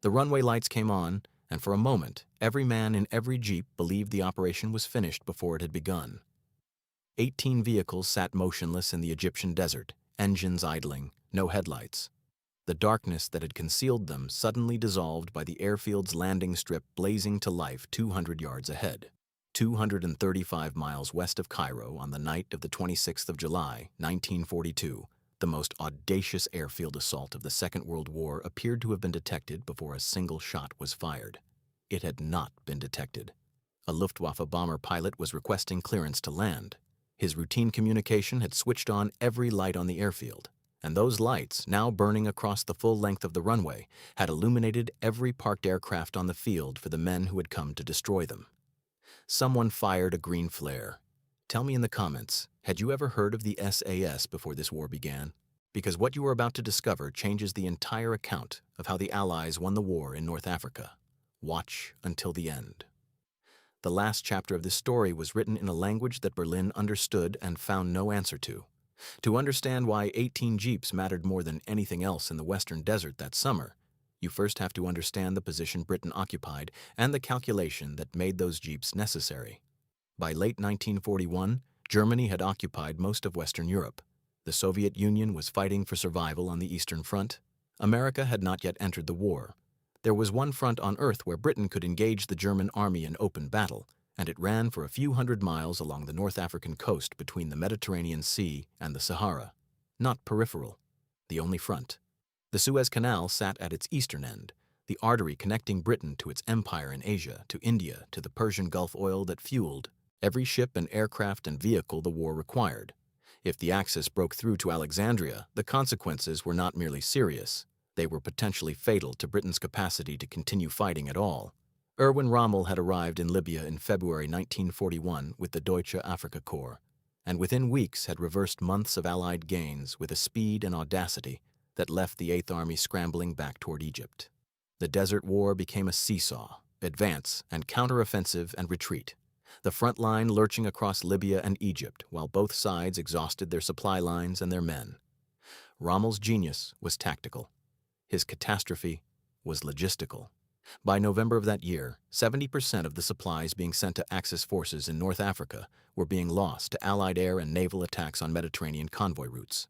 The runway lights came on, and for a moment, every man in every jeep believed the operation was finished before it had begun. 18 vehicles sat motionless in the Egyptian desert, engines idling, no headlights. The darkness that had concealed them suddenly dissolved by the airfield's landing strip blazing to life 200 yards ahead. 235 miles west of Cairo on the night of the 26th of July, 1942, the most audacious airfield assault of the Second World War appeared to have been detected before a single shot was fired. It had not been detected. A Luftwaffe bomber pilot was requesting clearance to land. His routine communication had switched on every light on the airfield, and those lights, now burning across the full length of the runway, had illuminated every parked aircraft on the field for the men who had come to destroy them. Someone fired a green flare. Tell me in the comments, had you ever heard of the SAS before this war began? Because what you are about to discover changes the entire account of how the Allies won the war in North Africa. Watch until the end. The last chapter of this story was written in a language that Berlin understood and found no answer to. To understand why 18 jeeps mattered more than anything else in the Western Desert that summer, you first have to understand the position Britain occupied and the calculation that made those jeeps necessary. By late 1941, Germany had occupied most of Western Europe. The Soviet Union was fighting for survival on the Eastern Front. America had not yet entered the war. There was one front on Earth where Britain could engage the German army in open battle, and it ran for a few hundred miles along the North African coast between the Mediterranean Sea and the Sahara. Not peripheral, the only front. The Suez Canal sat at its eastern end, the artery connecting Britain to its empire in Asia, to India, to the Persian Gulf oil that fueled every ship and aircraft and vehicle the war required. If the Axis broke through to Alexandria, the consequences were not merely serious. They were potentially fatal to Britain's capacity to continue fighting at all. Erwin Rommel had arrived in Libya in February 1941 with the Deutsche Afrika Korps, and within weeks had reversed months of Allied gains with a speed and audacity that left the Eighth Army scrambling back toward Egypt. The Desert War became a seesaw, advance and counteroffensive and retreat, the front line lurching across Libya and Egypt while both sides exhausted their supply lines and their men. Rommel's genius was tactical. His catastrophe was logistical. By November of that year, 70% of the supplies being sent to Axis forces in North Africa were being lost to Allied air and naval attacks on Mediterranean convoy routes.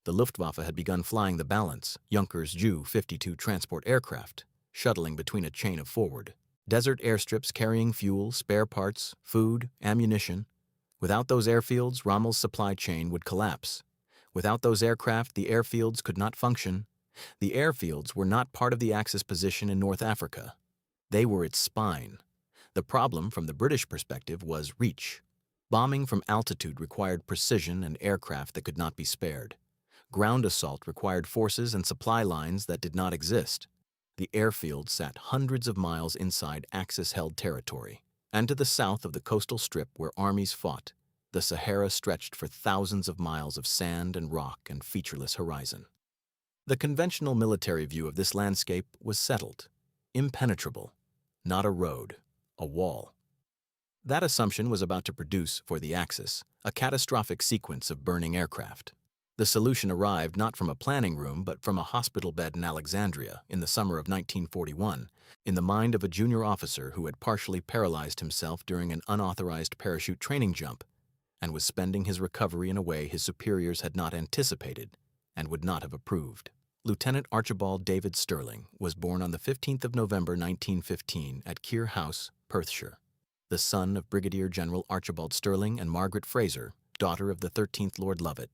The Luftwaffe had begun flying the Balance, Junkers Ju-52 transport aircraft, shuttling between a chain of forward desert airstrips carrying fuel, spare parts, food, ammunition. Without those airfields, Rommel's supply chain would collapse. Without those aircraft, the airfields could not function. The airfields were not part of the Axis position in North Africa. They were its spine. The problem from the British perspective was reach. Bombing from altitude required precision and aircraft that could not be spared. Ground assault required forces and supply lines that did not exist. The airfield sat hundreds of miles inside Axis-held territory, and to the south of the coastal strip where armies fought, the Sahara stretched for thousands of miles of sand and rock and featureless horizon. The conventional military view of this landscape was settled, impenetrable, not a road, a wall. That assumption was about to produce, for the Axis, a catastrophic sequence of burning aircraft. The solution arrived not from a planning room but from a hospital bed in Alexandria in the summer of 1941, in the mind of a junior officer who had partially paralyzed himself during an unauthorized parachute training jump and was spending his recovery in a way his superiors had not anticipated and would not have approved. Lieutenant Archibald David Stirling was born on the 15th of November 1915 at Keir House, Perthshire. The son of Brigadier General Archibald Stirling and Margaret Fraser, daughter of the 13th Lord Lovat.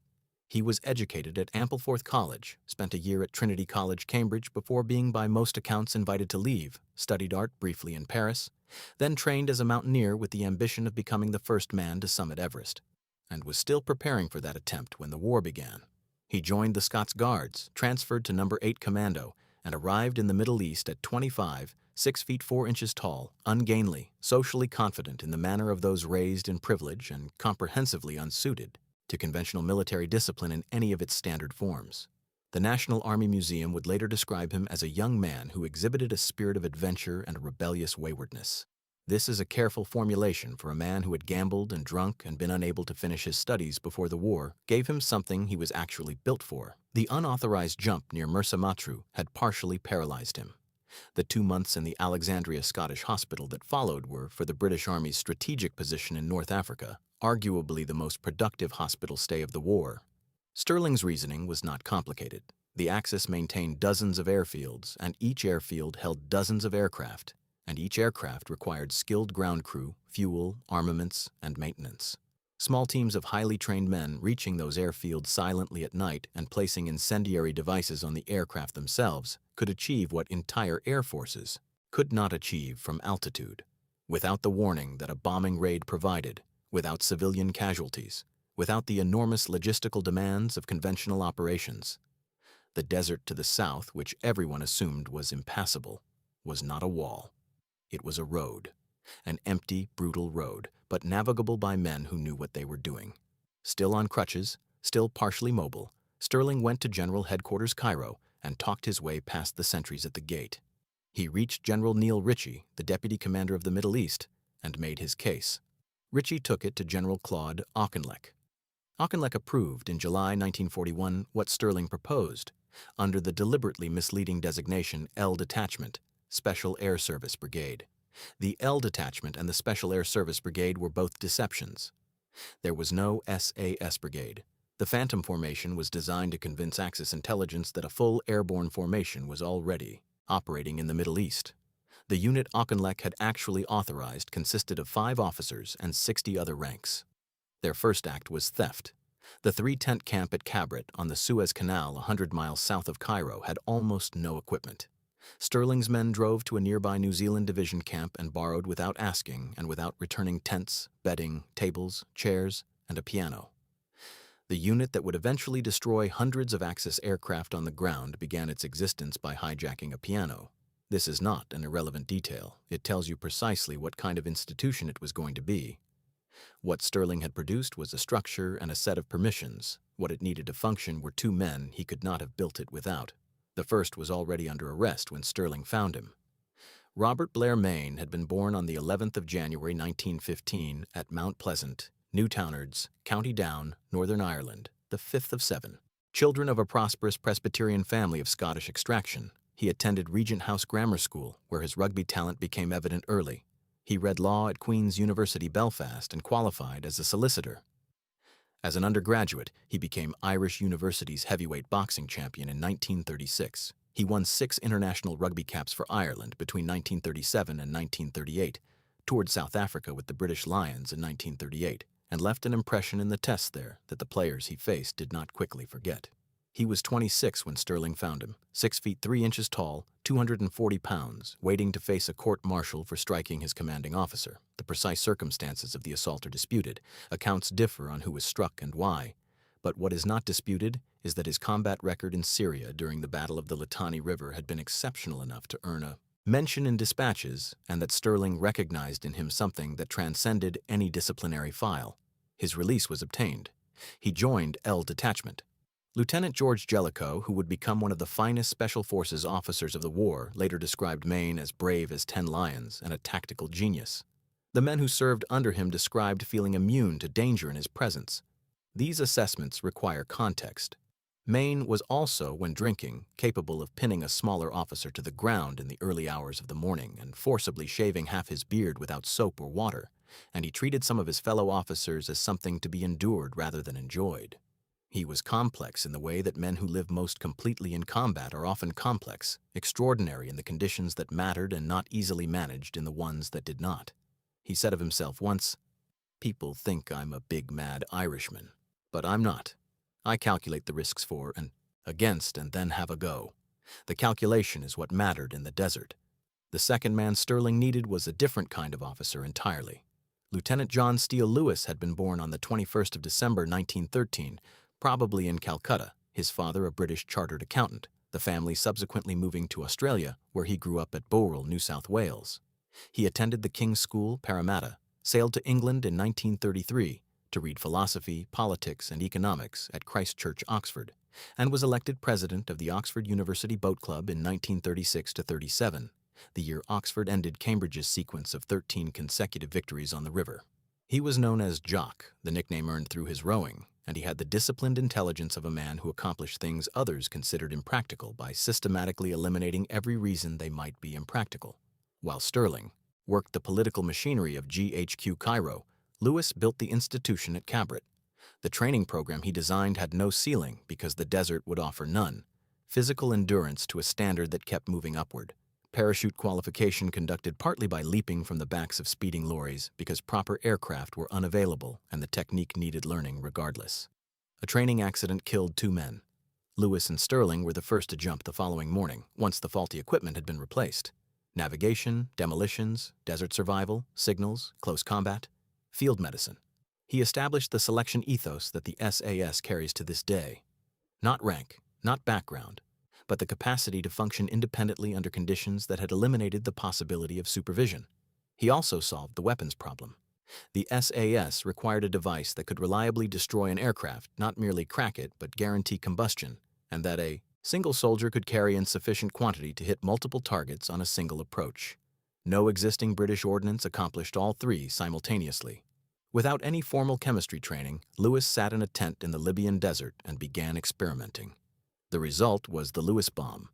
He was educated at Ampleforth College, spent a year at Trinity College, Cambridge before being by most accounts invited to leave, studied art briefly in Paris, then trained as a mountaineer with the ambition of becoming the first man to summit Everest, and was still preparing for that attempt when the war began. He joined the Scots Guards, transferred to No. 8 Commando, and arrived in the Middle East at 25, 6 feet 4 inches tall, ungainly, socially confident in the manner of those raised in privilege and comprehensively unsuited to conventional military discipline in any of its standard forms. The National Army Museum would later describe him as a young man who exhibited a spirit of adventure and a rebellious waywardness. This is a careful formulation for a man who had gambled and drunk and been unable to finish his studies before the war gave him something he was actually built for. The unauthorized jump near Mersa Matruh had partially paralyzed him. The 2 months in the Alexandria Scottish Hospital that followed were, for the British Army's strategic position in North Africa, arguably the most productive hospital stay of the war. Stirling's reasoning was not complicated. The Axis maintained dozens of airfields, and each airfield held dozens of aircraft, and each aircraft required skilled ground crew, fuel, armaments, and maintenance. Small teams of highly trained men reaching those airfields silently at night and placing incendiary devices on the aircraft themselves could achieve what entire air forces could not achieve from altitude. Without the warning that a bombing raid provided, without civilian casualties, without the enormous logistical demands of conventional operations, the desert to the south, which everyone assumed was impassable, was not a wall. It was a road. An empty, brutal road, but navigable by men who knew what they were doing. Still on crutches, still partially mobile, Stirling went to General Headquarters Cairo and talked his way past the sentries at the gate. He reached General Neil Ritchie, the deputy commander of the Middle East, and made his case. Ritchie took it to General Claude Auchinleck. Auchinleck approved in July 1941 what Stirling proposed, under the deliberately misleading designation L Detachment, Special Air Service Brigade. The L Detachment and the Special Air Service Brigade were both deceptions. There was no SAS Brigade. The Phantom Formation was designed to convince Axis intelligence that a full airborne formation was already operating in the Middle East. The unit Auchinleck had actually authorized consisted of 5 officers and 60 other ranks. Their first act was theft. The 3-tent camp at Kabrit on the Suez Canal 100 miles south of Cairo had almost no equipment. Stirling's men drove to a nearby New Zealand division camp and borrowed without asking and without returning tents, bedding, tables, chairs, and a piano. The unit that would eventually destroy hundreds of Axis aircraft on the ground began its existence by hijacking a piano. This is not an irrelevant detail. It tells you precisely what kind of institution it was going to be. What Stirling had produced was a structure and a set of permissions. What it needed to function were 2 men he could not have built it without. The first was already under arrest when Stirling found him. Robert Blair Mayne had been born on the 11th of January 1915 at Mount Pleasant, Newtownards, County Down, Northern Ireland, the 5th of 7. Children of a prosperous Presbyterian family of Scottish extraction, he attended Regent House Grammar School, where his rugby talent became evident early. He read law at Queen's University Belfast and qualified as a solicitor. As an undergraduate, he became Irish University's heavyweight boxing champion in 1936. He won 6 international rugby caps for Ireland between 1937 and 1938, toured South Africa with the British Lions in 1938, and left an impression in the tests there that the players he faced did not quickly forget. He was 26 when Stirling found him, 6 feet 3 inches tall, 240 pounds, waiting to face a court-martial for striking his commanding officer. The precise circumstances of the assault are disputed. Accounts differ on who was struck and why. But what is not disputed is that his combat record in Syria during the Battle of the Litani River had been exceptional enough to earn a mention in dispatches, and that Stirling recognized in him something that transcended any disciplinary file. His release was obtained. He joined L Detachment. Lieutenant George Jellicoe, who would become one of the finest Special Forces officers of the war, later described Mayne as brave as 10 lions and a tactical genius. The men who served under him described feeling immune to danger in his presence. These assessments require context. Mayne was also, when drinking, capable of pinning a smaller officer to the ground in the early hours of the morning and forcibly shaving half his beard without soap or water, and he treated some of his fellow officers as something to be endured rather than enjoyed. He was complex in the way that men who live most completely in combat are often complex, extraordinary in the conditions that mattered and not easily managed in the ones that did not. He said of himself once, "People think I'm a big mad Irishman, but I'm not. I calculate the risks for and against and then have a go. The calculation is what mattered in the desert." The second man Stirling needed was a different kind of officer entirely. Lieutenant John Steele Lewis had been born on the 21st of December 1913, probably in Calcutta, his father a British chartered accountant, the family subsequently moving to Australia, where he grew up at Bowral, New South Wales. He attended the King's School, Parramatta, sailed to England in 1933 to read philosophy, politics, and economics at Christ Church, Oxford, and was elected president of the Oxford University Boat Club in 1936-37, the year Oxford ended Cambridge's sequence of 13 consecutive victories on the river. He was known as Jock, the nickname earned through his rowing, and he had the disciplined intelligence of a man who accomplished things others considered impractical by systematically eliminating every reason they might be impractical. While Stirling worked the political machinery of GHQ Cairo, Lewes built the institution at Cabrit. The training program he designed had no ceiling because the desert would offer none. Physical endurance to a standard that kept moving upward. Parachute qualification conducted partly by leaping from the backs of speeding lorries because proper aircraft were unavailable and the technique needed learning regardless. A training accident killed 2 men. Lewes and Stirling were the first to jump the following morning, once the faulty equipment had been replaced. Navigation, demolitions, desert survival, signals, close combat, field medicine. He established the selection ethos that the SAS carries to this day. Not rank, not background, but the capacity to function independently under conditions that had eliminated the possibility of supervision. He also solved the weapons problem. The SAS required a device that could reliably destroy an aircraft, not merely crack it, but guarantee combustion, and that a single soldier could carry in sufficient quantity to hit multiple targets on a single approach. No existing British ordnance accomplished all 3 simultaneously. Without any formal chemistry training, Lewes sat in a tent in the Libyan desert and began experimenting. The result was the Lewes bomb,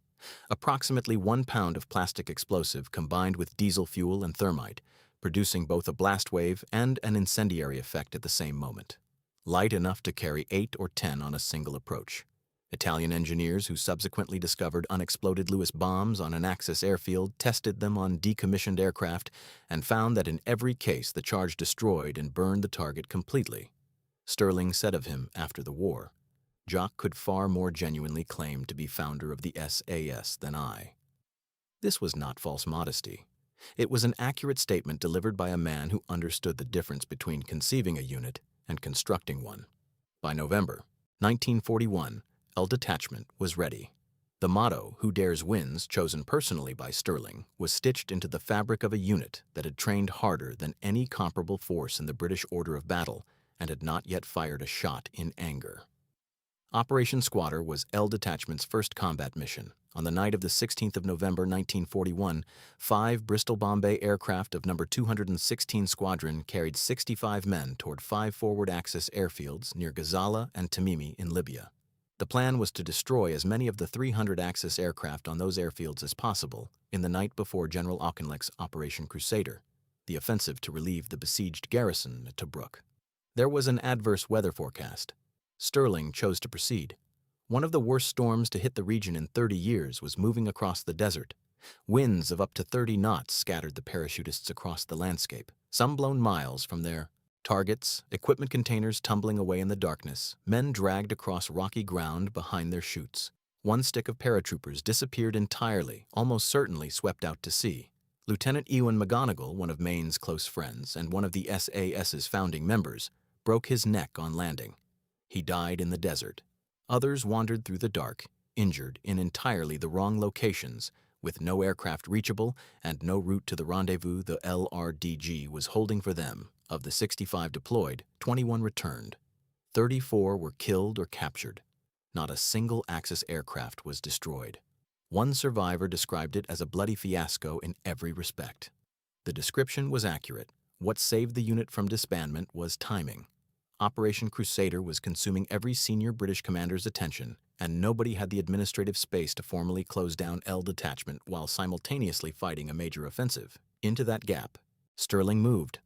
approximately 1 pound of plastic explosive combined with diesel fuel and thermite, producing both a blast wave and an incendiary effect at the same moment. Light enough to carry 8 or 10 on a single approach. Italian engineers who subsequently discovered unexploded Lewes bombs on an Axis airfield tested them on decommissioned aircraft and found that in every case the charge destroyed and burned the target completely. Stirling said of him after the war, "Jock could far more genuinely claim to be founder of the SAS than I." This was not false modesty. It was an accurate statement delivered by a man who understood the difference between conceiving a unit and constructing one. By November 1941, L Detachment was ready. The motto, "Who dares wins," chosen personally by Stirling, was stitched into the fabric of a unit that had trained harder than any comparable force in the British order of battle and had not yet fired a shot in anger. Operation Squatter was L Detachment's first combat mission. On the night of the 16th of November 1941, 5 Bristol-Bombay aircraft of No. 216 Squadron carried 65 men toward 5 forward Axis airfields near Gazala and Tamimi in Libya. The plan was to destroy as many of the 300 Axis aircraft on those airfields as possible in the night before General Auchinleck's Operation Crusader, the offensive to relieve the besieged garrison at Tobruk. There was an adverse weather forecast. Stirling chose to proceed. One of the worst storms to hit the region in 30 years was moving across the desert. Winds of up to 30 knots scattered the parachutists across the landscape, some blown miles from their targets, equipment containers tumbling away in the darkness, men dragged across rocky ground behind their chutes. One stick of paratroopers disappeared entirely, almost certainly swept out to sea. Lieutenant Ewan McGonigal, one of Mayne's close friends and one of the SAS's founding members, broke his neck on landing. He died in the desert. Others wandered through the dark, injured in entirely the wrong locations, with no aircraft reachable and no route to the rendezvous the LRDG was holding for them. Of the 65 deployed, 21 returned. 34 were killed or captured. Not a single Axis aircraft was destroyed. One survivor described it as a bloody fiasco in every respect. The description was accurate. What saved the unit from disbandment was timing. Operation Crusader was consuming every senior British commander's attention, and nobody had the administrative space to formally close down L Detachment while simultaneously fighting a major offensive. Into that gap, Stirling moved.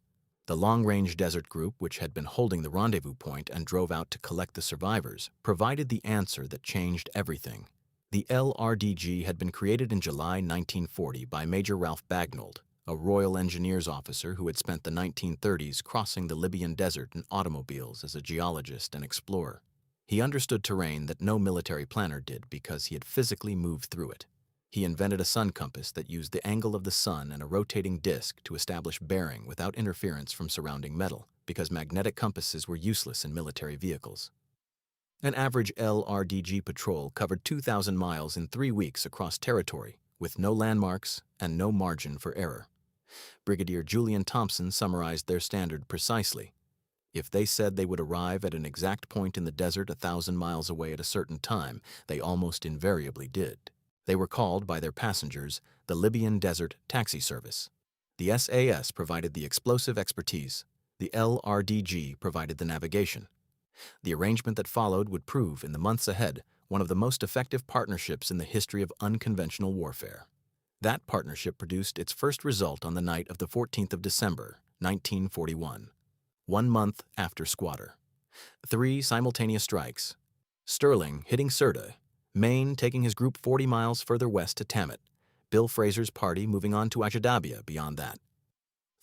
The long-range desert group, which had been holding the rendezvous point and drove out to collect the survivors, provided the answer that changed everything. The LRDG had been created in July 1940 by Major Ralph Bagnold, a Royal Engineers officer who had spent the 1930s crossing the Libyan desert in automobiles as a geologist and explorer. He understood terrain that no military planner did because he had physically moved through it. He invented a sun compass that used the angle of the sun and a rotating disk to establish bearing without interference from surrounding metal, because magnetic compasses were useless in military vehicles. An average LRDG patrol covered 2,000 miles in 3 weeks across territory, with no landmarks and no margin for error. Brigadier Julian Thompson summarized their standard precisely. If they said they would arrive at an exact point in the desert 1,000 miles away at a certain time, they almost invariably did. They were called by their passengers the Libyan Desert Taxi Service. The SAS provided the explosive expertise. The LRDG provided the navigation. The arrangement that followed would prove, in the months ahead, one of the most effective partnerships in the history of unconventional warfare. That partnership produced its first result on the night of the 14th of December, 1941, 1 month after Squatter. 3 simultaneous strikes. Stirling hitting Sirte, Mayne taking his group 40 miles further west to Tamat, Bill Fraser's party moving on to Ajdabiya beyond that.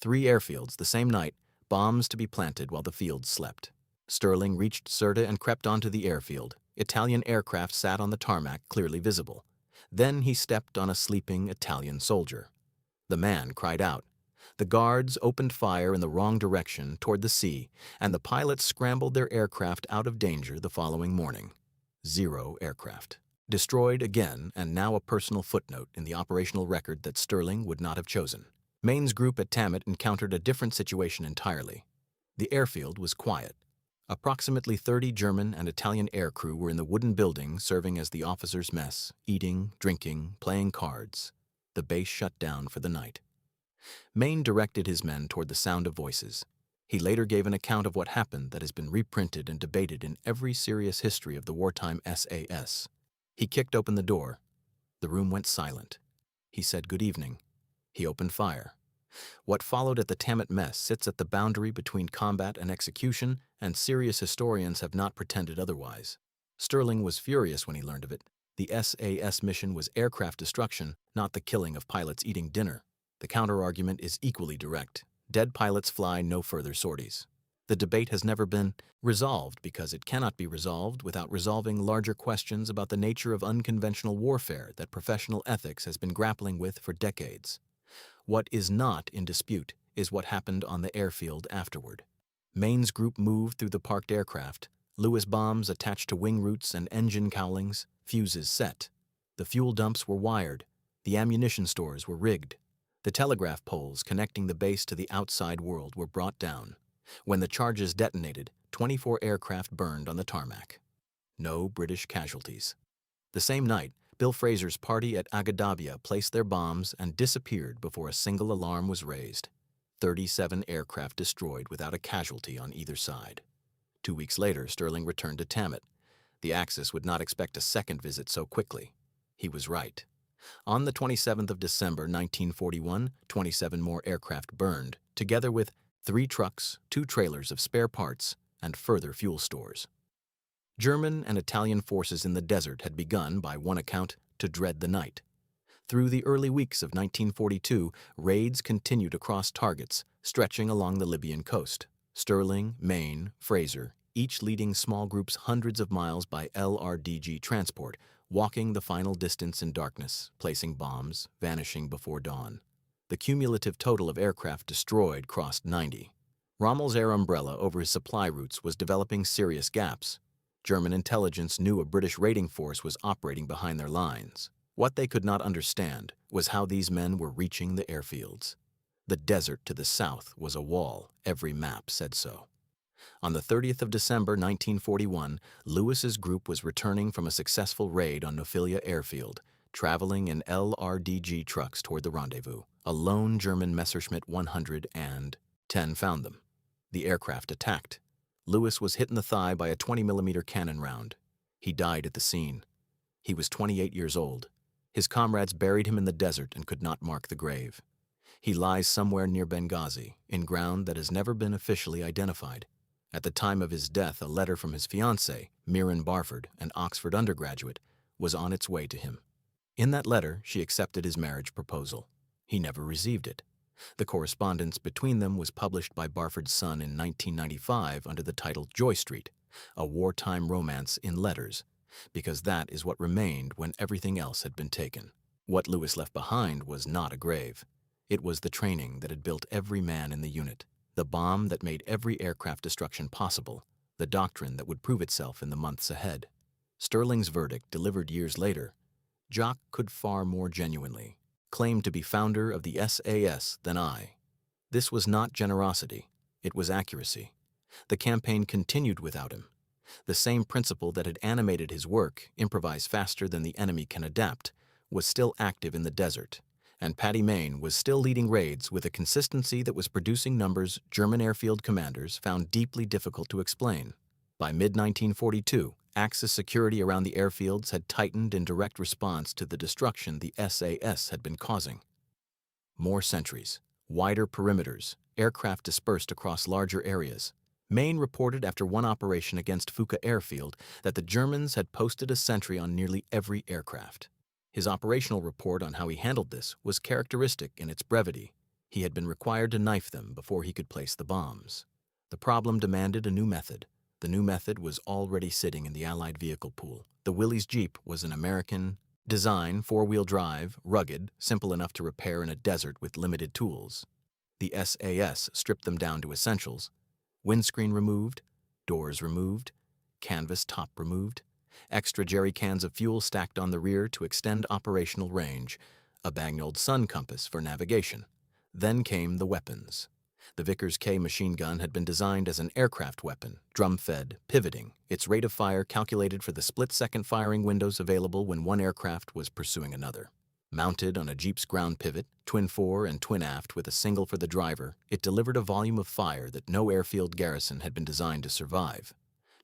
3 airfields the same night, bombs to be planted while the fields slept. Stirling reached Sirte and crept onto the airfield. Italian aircraft sat on the tarmac, clearly visible. Then he stepped on a sleeping Italian soldier. The man cried out. The guards opened fire in the wrong direction toward the sea, and the pilots scrambled their aircraft out of danger the following morning. 0 aircraft. Destroyed again, and now a personal footnote in the operational record that Stirling would not have chosen. Mayne's group at Tamat encountered a different situation entirely. The airfield was quiet. Approximately 30 German and Italian aircrew were in the wooden building serving as the officers' mess, eating, drinking, playing cards. The base shut down for the night. Mayne directed his men toward the sound of voices. He later gave an account of what happened that has been reprinted and debated in every serious history of the wartime SAS. He kicked open the door. The room went silent. He said good evening. He opened fire. What followed at the Tamat mess sits at the boundary between combat and execution, and serious historians have not pretended otherwise. Stirling was furious when he learned of it. The SAS mission was aircraft destruction, not the killing of pilots eating dinner. The counter-argument is equally direct. Dead pilots fly no further sorties. The debate has never been resolved because it cannot be resolved without resolving larger questions about the nature of unconventional warfare that professional ethics has been grappling with for decades. What is not in dispute is what happened on the airfield afterward. Mayne's group moved through the parked aircraft, Lewis bombs attached to wing roots and engine cowlings, fuses set. The fuel dumps were wired. The ammunition stores were rigged. The telegraph poles connecting the base to the outside world were brought down. When the charges detonated, 24 aircraft burned on the tarmac. No British casualties. The same night, Bill Fraser's party at Ajdabiya placed their bombs and disappeared before a single alarm was raised. 37 aircraft destroyed without a casualty on either side. 2 weeks later, Stirling returned to Tamat. The Axis would not expect a second visit so quickly. He was right. On the 27th of December 1941, 27 more aircraft burned, together with 3 trucks, 2 trailers of spare parts, and further fuel stores. German and Italian forces in the desert had begun, by one account, to dread the night. Through the early weeks of 1942, raids continued across targets, stretching along the Libyan coast. Stirling, Mayne, Fraser, each leading small groups hundreds of miles by LRDG transport, walking the final distance in darkness, placing bombs, vanishing before dawn. The cumulative total of aircraft destroyed crossed 90. Rommel's air umbrella over his supply routes was developing serious gaps. German intelligence knew a British raiding force was operating behind their lines. What they could not understand was how these men were reaching the airfields. The desert to the south was a wall. Every map said so. On the 30th of December 1941, Lewis's group was returning from a successful raid on Nofila Airfield, traveling in LRDG trucks toward the rendezvous. A lone German Messerschmitt 110 found them. The aircraft attacked. Lewis was hit in the thigh by a 20mm cannon round. He died at the scene. He was 28 years old. His comrades buried him in the desert and could not mark the grave. He lies somewhere near Benghazi, in ground that has never been officially identified. At the time of his death, a letter from his fiancée, Mirren Barford, an Oxford undergraduate, was on its way to him. In that letter, she accepted his marriage proposal. He never received it. The correspondence between them was published by Barford's son in 1995 under the title Joy Street, a wartime romance in letters, because that is what remained when everything else had been taken. What Lewis left behind was not a grave. It was the training that had built every man in the unit, the bomb that made every aircraft destruction possible, the doctrine that would prove itself in the months ahead. Stirling's verdict, delivered years later, Jock could far more genuinely claim to be founder of the SAS than I. This was not generosity. It was accuracy. The campaign continued without him. The same principle that had animated his work, improvise faster than the enemy can adapt, was still active in the desert, and Paddy Mayne was still leading raids with a consistency that was producing numbers German airfield commanders found deeply difficult to explain. By mid-1942, Axis security around the airfields had tightened in direct response to the destruction the SAS had been causing. More sentries, wider perimeters, aircraft dispersed across larger areas. Mayne reported after one operation against Fuka airfield that the Germans had posted a sentry on nearly every aircraft. His operational report on how he handled this was characteristic in its brevity. He had been required to knife them before he could place the bombs. The problem demanded a new method. The new method was already sitting in the Allied vehicle pool. The Willys Jeep was an American design, four-wheel drive, rugged, simple enough to repair in a desert with limited tools. The SAS stripped them down to essentials: windscreen removed, doors removed, canvas top removed, extra jerry cans of fuel stacked on the rear to extend operational range, a Bagnall sun compass for navigation. Then came the weapons. The Vickers K machine gun had been designed as an aircraft weapon, drum-fed, pivoting, its rate of fire calculated for the split-second firing windows available when one aircraft was pursuing another. Mounted on a Jeep's ground pivot, twin fore and twin aft with a single for the driver, it delivered a volume of fire that no airfield garrison had been designed to survive.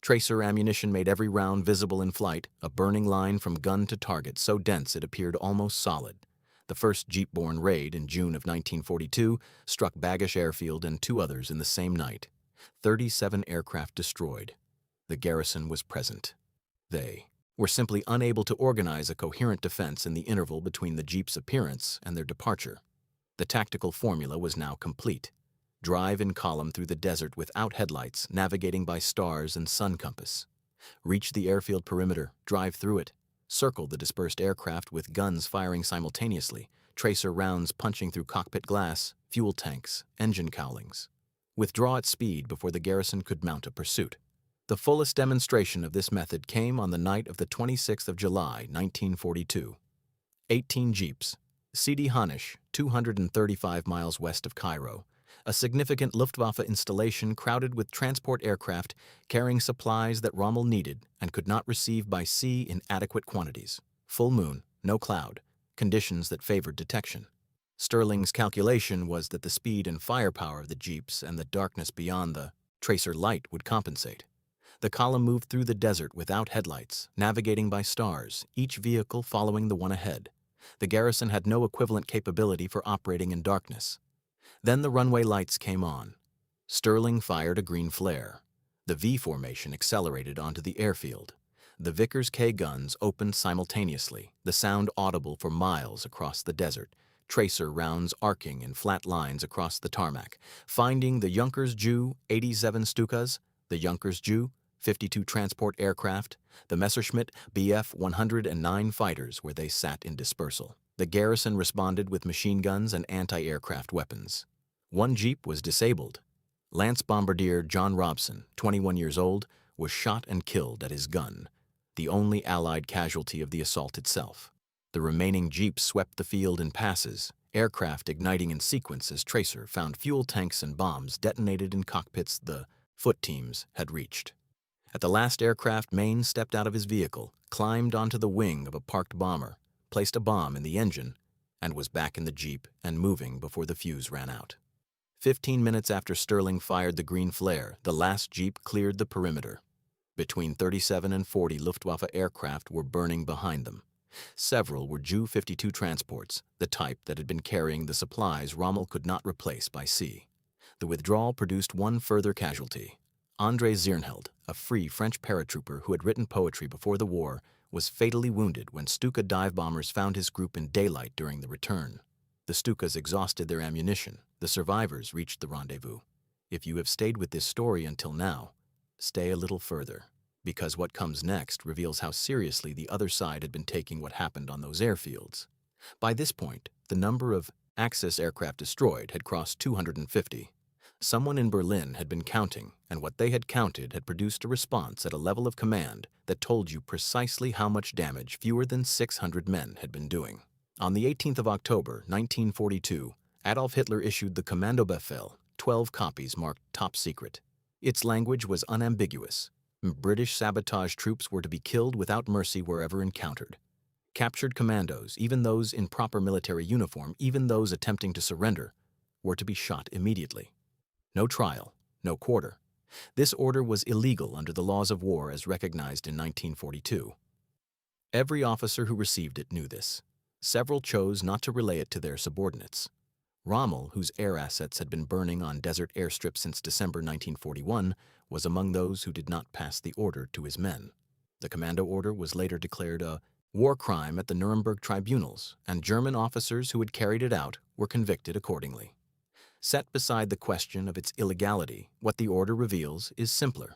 Tracer ammunition made every round visible in flight, a burning line from gun to target so dense it appeared almost solid. The first Jeep-borne raid in June of 1942 struck Baggish Airfield and two others in the same night. 37 aircraft destroyed. The garrison was present. They were simply unable to organize a coherent defense in the interval between the Jeep's appearance and their departure. The tactical formula was now complete. Drive in column through the desert without headlights, navigating by stars and sun compass. Reach the airfield perimeter, drive through it. Circle the dispersed aircraft with guns firing simultaneously, tracer rounds punching through cockpit glass, fuel tanks, engine cowlings. Withdraw at speed before the garrison could mount a pursuit. The fullest demonstration of this method came on the night of the 26th of July, 1942. 18 Jeeps, Sidi Hanish, 235 miles west of Cairo, a significant Luftwaffe installation crowded with transport aircraft carrying supplies that Rommel needed and could not receive by sea in adequate quantities. Full moon, no cloud, conditions that favored detection. Stirling's calculation was that the speed and firepower of the Jeeps and the darkness beyond the tracer light would compensate. The column moved through the desert without headlights, navigating by stars, each vehicle following the one ahead. The garrison had no equivalent capability for operating in darkness. Then the runway lights came on. Stirling fired a green flare. The V formation accelerated onto the airfield. The Vickers K guns opened simultaneously, the sound audible for miles across the desert, tracer rounds arcing in flat lines across the tarmac, finding the Junkers Ju 87 Stukas, the Junkers Ju 52 transport aircraft, the Messerschmitt Bf 109 fighters where they sat in dispersal. The garrison responded with machine guns and anti-aircraft weapons. One Jeep was disabled. Lance Bombardier John Robson, 21 years old, was shot and killed at his gun, the only Allied casualty of the assault itself. The remaining Jeeps swept the field in passes, aircraft igniting in sequence as tracer found fuel tanks and bombs detonated in cockpits the foot teams had reached. At the last aircraft, Mayne stepped out of his vehicle, climbed onto the wing of a parked bomber, placed a bomb in the engine, and was back in the Jeep and moving before the fuse ran out. 15 minutes after Stirling fired the green flare, the last Jeep cleared the perimeter. Between 37 and 40 Luftwaffe aircraft were burning behind them. Several were Ju-52 transports, the type that had been carrying the supplies Rommel could not replace by sea. The withdrawal produced one further casualty. André Zirnheld, a free French paratrooper who had written poetry before the war, was fatally wounded when Stuka dive bombers found his group in daylight during the return. The Stukas exhausted their ammunition. The survivors reached the rendezvous. If you have stayed with this story until now, stay a little further, because what comes next reveals how seriously the other side had been taking what happened on those airfields. By this point, the number of Axis aircraft destroyed had crossed 250. Someone in Berlin had been counting, and what they had counted had produced a response at a level of command that told you precisely how much damage fewer than 600 men had been doing. On the 18th of October, 1942, Adolf Hitler issued the Kommandobefehl, 12 copies marked top secret. Its language was unambiguous. British sabotage troops were to be killed without mercy wherever encountered. Captured commandos, even those in proper military uniform, even those attempting to surrender, were to be shot immediately. No trial, no quarter, This order was illegal under the laws of war as recognized in 1942. Every officer who received it knew this. Several chose not to relay it to their subordinates. Rommel, whose air assets had been burning on desert airstrips since December 1941, was among those who did not pass the order to his men. The commando order was later declared a war crime at the Nuremberg tribunals, and German officers who had carried it out were convicted accordingly. Set beside the question of its illegality, what the order reveals is simpler.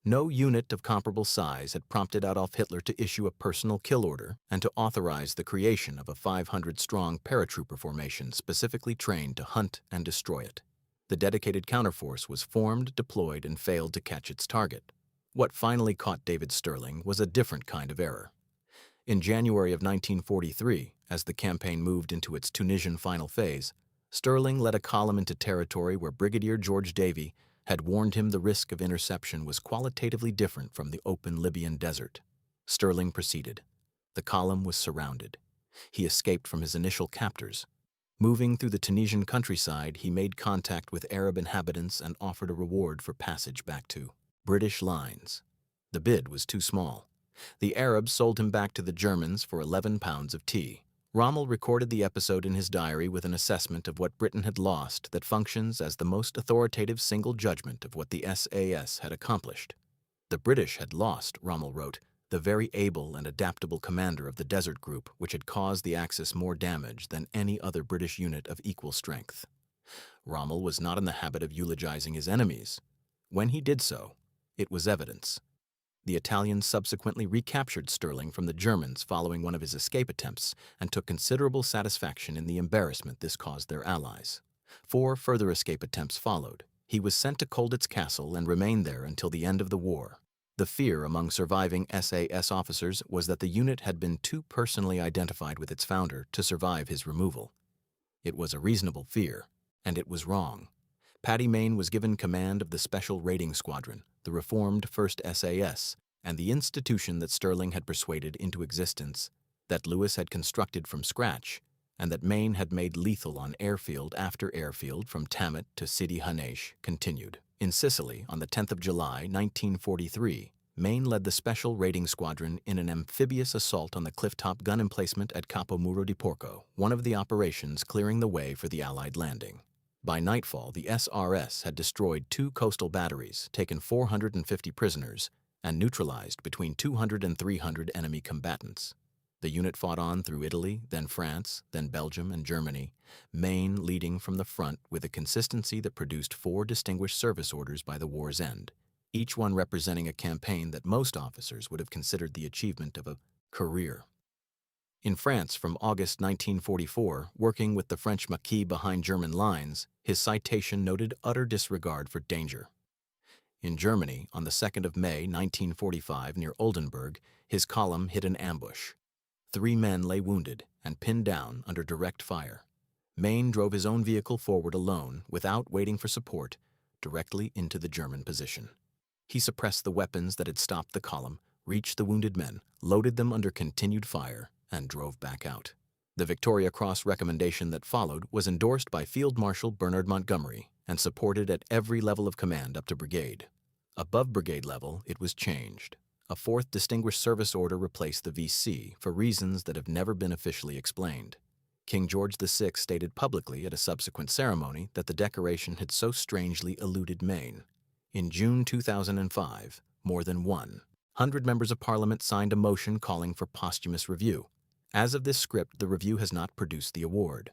No unit of comparable size had prompted Adolf Hitler to issue a personal kill order and to authorize the creation of a 500-strong paratrooper formation specifically trained to hunt and destroy it. The dedicated counterforce was formed, deployed, and failed to catch its target. What finally caught David Stirling was a different kind of error. In January of 1943, as the campaign moved into its Tunisian final phase, Stirling led a column into territory where Brigadier George Davey had warned him the risk of interception was qualitatively different from the open Libyan desert. Stirling proceeded. The column was surrounded. He escaped from his initial captors. Moving through the Tunisian countryside, he made contact with Arab inhabitants and offered a reward for passage back to British lines. The bid was too small. The Arabs sold him back to the Germans for 11 pounds of tea. Rommel recorded the episode in his diary with an assessment of what Britain had lost that functions as the most authoritative single judgment of what the SAS had accomplished. The British had lost, Rommel wrote, the very able and adaptable commander of the Desert Group, which had caused the Axis more damage than any other British unit of equal strength. Rommel was not in the habit of eulogizing his enemies. When he did so, it was evidence. The Italians subsequently recaptured Stirling from the Germans following one of his escape attempts and took considerable satisfaction in the embarrassment this caused their allies. 4 further escape attempts followed. He was sent to Colditz Castle and remained there until the end of the war. The fear among surviving SAS officers was that the unit had been too personally identified with its founder to survive his removal. It was a reasonable fear, and it was wrong. Paddy Mayne was given command of the Special Raiding Squadron, the reformed 1st SAS, and the institution that Stirling had persuaded into existence, that Lewes had constructed from scratch, and that Mayne had made lethal on airfield after airfield from Tamat to Sidi Hanesh, continued. In Sicily, on the 10th of July, 1943, Mayne led the Special Raiding Squadron in an amphibious assault on the cliff-top gun emplacement at Capo Muro di Porco, one of the operations clearing the way for the Allied landing. By nightfall, the SRS had destroyed 2 coastal batteries, taken 450 prisoners, and neutralized between 200 and 300 enemy combatants. The unit fought on through Italy, then France, then Belgium and Germany, Mayne leading from the front with a consistency that produced 4 distinguished service orders by the war's end, each one representing a campaign that most officers would have considered the achievement of a career. In France from August 1944, working with the French Maquis behind German lines, his citation noted utter disregard for danger. In Germany, on the 2nd of May 1945 near Oldenburg, his column hit an ambush. 3 men lay wounded and pinned down under direct fire. Mayne drove his own vehicle forward alone, without waiting for support, directly into the German position. He suppressed the weapons that had stopped the column, reached the wounded men, loaded them under continued fire, and drove back out. The Victoria Cross recommendation that followed was endorsed by Field Marshal Bernard Montgomery and supported at every level of command up to brigade. Above brigade level, it was changed. A 4th Distinguished Service Order replaced the VC for reasons that have never been officially explained. King George VI stated publicly at a subsequent ceremony that the decoration had so strangely eluded Mayne. In June 2005, more than 100 members of Parliament signed a motion calling for posthumous review. As of this script, the review has not produced the award.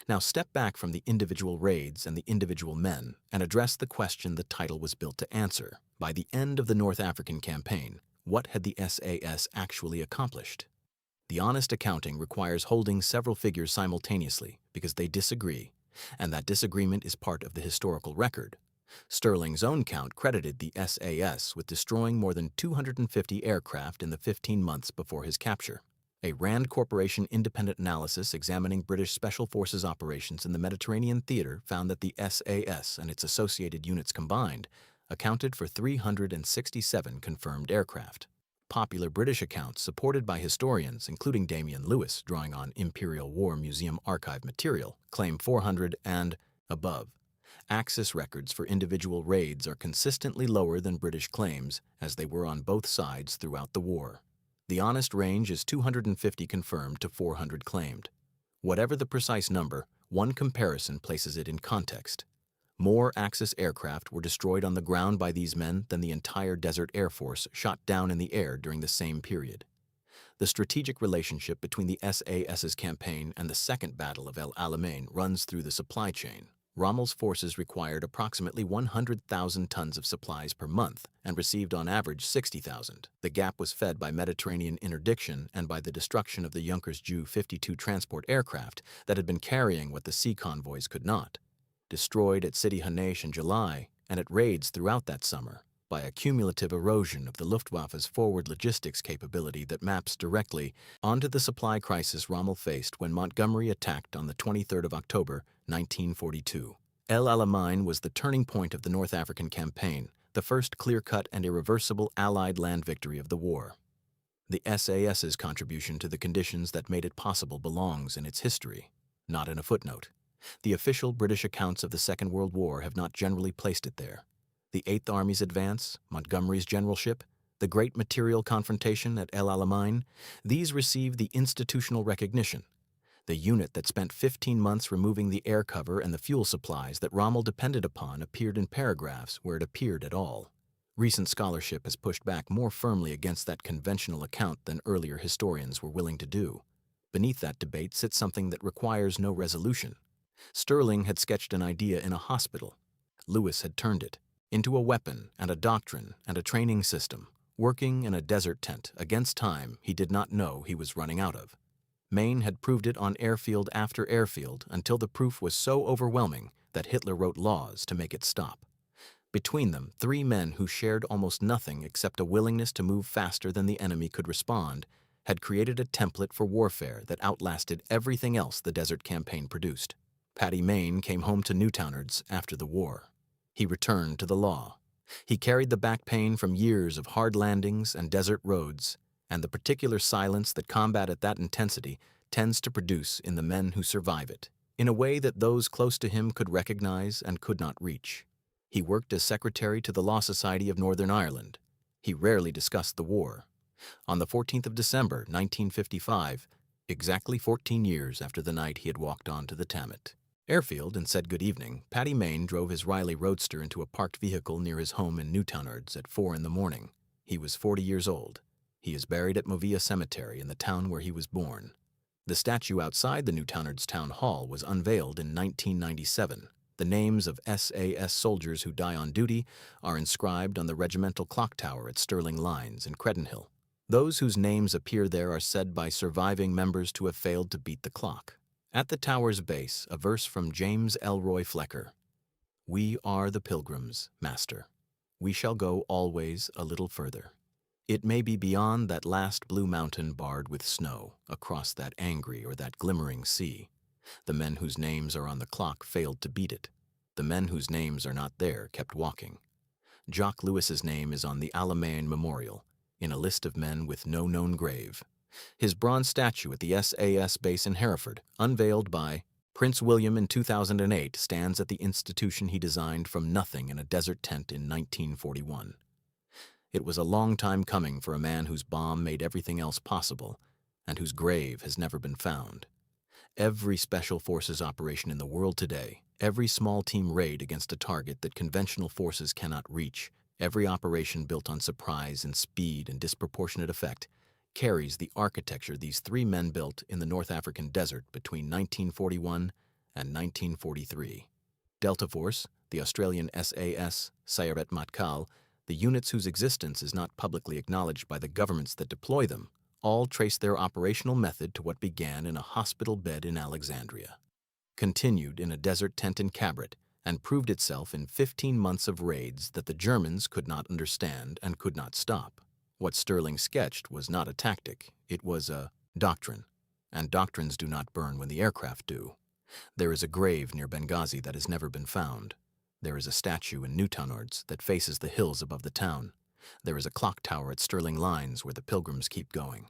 Now step back from the individual raids and the individual men and address the question the title was built to answer. By the end of the North African campaign, what had the SAS actually accomplished? The honest accounting requires holding several figures simultaneously because they disagree, and that disagreement is part of the historical record. Stirling's own count credited the SAS with destroying more than 250 aircraft in the 15 months before his capture. A Rand Corporation independent analysis examining British Special Forces operations in the Mediterranean theater found that the SAS and its associated units combined accounted for 367 confirmed aircraft. Popular British accounts, supported by historians, including Damian Lewis, drawing on Imperial War Museum archive material, claim 400 and above. Axis records for individual raids are consistently lower than British claims, as they were on both sides throughout the war. The honest range is 250 confirmed to 400 claimed. Whatever the precise number, one comparison places it in context. More Axis aircraft were destroyed on the ground by these men than the entire Desert Air Force shot down in the air during the same period. The strategic relationship between the SAS's campaign and the Second Battle of El Alamein runs through the supply chain. Rommel's forces required approximately 100,000 tons of supplies per month and received on average 60,000. The gap was fed by Mediterranean interdiction and by the destruction of the Junkers Ju-52 transport aircraft that had been carrying what the sea convoys could not. Destroyed at Sidi Hanesh in July and at raids throughout that summer, by a cumulative erosion of the Luftwaffe's forward logistics capability that maps directly onto the supply crisis Rommel faced when Montgomery attacked on the 23rd of October, 1942. El Alamein was the turning point of the North African campaign, the first clear-cut and irreversible Allied land victory of the war. The SAS's contribution to the conditions that made it possible belongs in its history, not in a footnote. The official British accounts of the Second World War have not generally placed it there. The Eighth Army's advance, Montgomery's generalship, the great material confrontation at El Alamein, these received the institutional recognition. The unit that spent 15 months removing the air cover and the fuel supplies that Rommel depended upon appeared in paragraphs where it appeared at all. Recent scholarship has pushed back more firmly against that conventional account than earlier historians were willing to do. Beneath that debate sits something that requires no resolution. Stirling had sketched an idea in a hospital. Lewes had turned it into a weapon and a doctrine and a training system, working in a desert tent against time he did not know he was running out of. Mayne had proved it on airfield after airfield until the proof was so overwhelming that Hitler wrote laws to make it stop. Between them, three men who shared almost nothing except a willingness to move faster than the enemy could respond had created a template for warfare that outlasted everything else the Desert Campaign produced. Paddy Mayne came home to Newtownards after the war. He returned to the law. He carried the back pain from years of hard landings and desert roads, and the particular silence that combat at that intensity tends to produce in the men who survive it, in a way that those close to him could recognize and could not reach. He worked as secretary to the Law Society of Northern Ireland. He rarely discussed the war. On the 14th of December, 1955, exactly 14 years after the night he had walked onto the Tammet airfield and said good evening, Paddy Mayne drove his Riley Roadster into a parked vehicle near his home in Newtownards at 4 in the morning. He was 40 years old. He is buried at Movia Cemetery in the town where he was born. The statue outside the Newtownards Town Hall was unveiled in 1997. The names of SAS soldiers who die on duty are inscribed on the regimental clock tower at Stirling Lines in Credenhill. Those whose names appear there are said by surviving members to have failed to beat the clock. At the tower's base, a verse from James Elroy Flecker. "We are the pilgrims, Master. We shall go always a little further. It may be beyond that last blue mountain barred with snow, across that angry or that glimmering sea. The men whose names are on the clock failed to beat it. The men whose names are not there kept walking. Jock Lewes's name is on the Alamein Memorial, in a list of men with no known grave. His bronze statue at the SAS base in Hereford, unveiled by Prince William in 2008, stands at the institution he designed from nothing in a desert tent in 1941. It was a long time coming for a man whose bomb made everything else possible, and whose grave has never been found. Every special forces operation in the world today, every small team raid against a target that conventional forces cannot reach, every operation built on surprise and speed and disproportionate effect, carries the architecture these three men built in the North African desert between 1941 and 1943. Delta Force, the Australian SAS, Sayeret Matkal, the units whose existence is not publicly acknowledged by the governments that deploy them, all trace their operational method to what began in a hospital bed in Alexandria, continued in a desert tent in Cabret, and proved itself in 15 months of raids that the Germans could not understand and could not stop. What Stirling sketched was not a tactic, it was a doctrine, and doctrines do not burn when the aircraft do. There is a grave near Benghazi that has never been found. There is a statue in Newtownards that faces the hills above the town. There is a clock tower at Stirling Lines where the pilgrims keep going.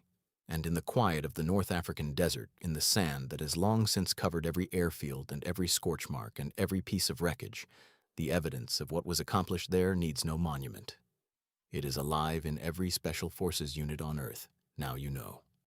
And in the quiet of the North African desert, in the sand that has long since covered every airfield and every scorch mark and every piece of wreckage, The evidence of what was accomplished there needs no monument. It is alive in every Special Forces unit on Earth, now you know.